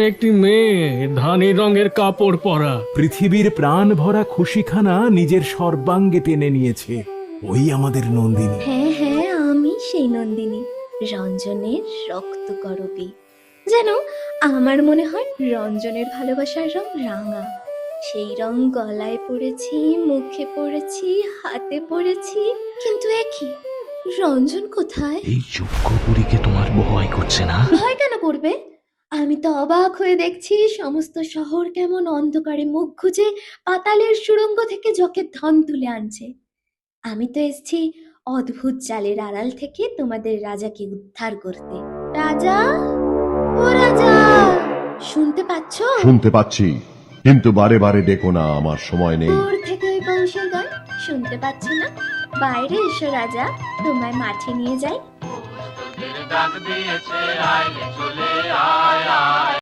একটি মেয়ে, ধানি রঙের কাপড় পরা। পৃথিবীর প্রাণ ভরা খুশিখানা নিজের সর্বাঙ্গে টেনে নিয়েছে। ওই আমাদের নন্দিনী। হ্যাঁ হ্যাঁ, আমি সেই নন্দিনী, রঞ্জনের রক্ত করবী। যেন আমার মনে হয় রঞ্জনের ভালোবাসার রং রাঙা। সেই রং গলায় পড়েছি, মুখে পড়েছি, হাতে পড়েছি, কিন্তু একই রঞ্জন কোথায়? এই যোগ্য বুড়িকে তোমার ভয় করছে না? ভয় কেন করবে? আমি তো অবাক হয়ে দেখছি সমস্ত শহর কেমন অন্ধকারে মুখ খুঁজে পাতালের সুড়ঙ্গ থেকে জকের ধন তুলে আনছে। আমি তো এসেছি অদ্ভুত চালের আড়াল থেকে তোমাদের রাজাকে উদ্ধার করতে। রাজা, ও রাজা, শুনতে পাচ্ছ? শুনতে পাচ্ছি, কিন্তু বারে বারে ডেকো না, আমার সময় নেই। দূর থেকে ওই বংশের গান শুনতে পাচ্ছ না? বাইরে এসো রাজা, তোমায় মাঠে নিয়ে যাই। ডাক দিয়েছে আয় চলে আয় আয়।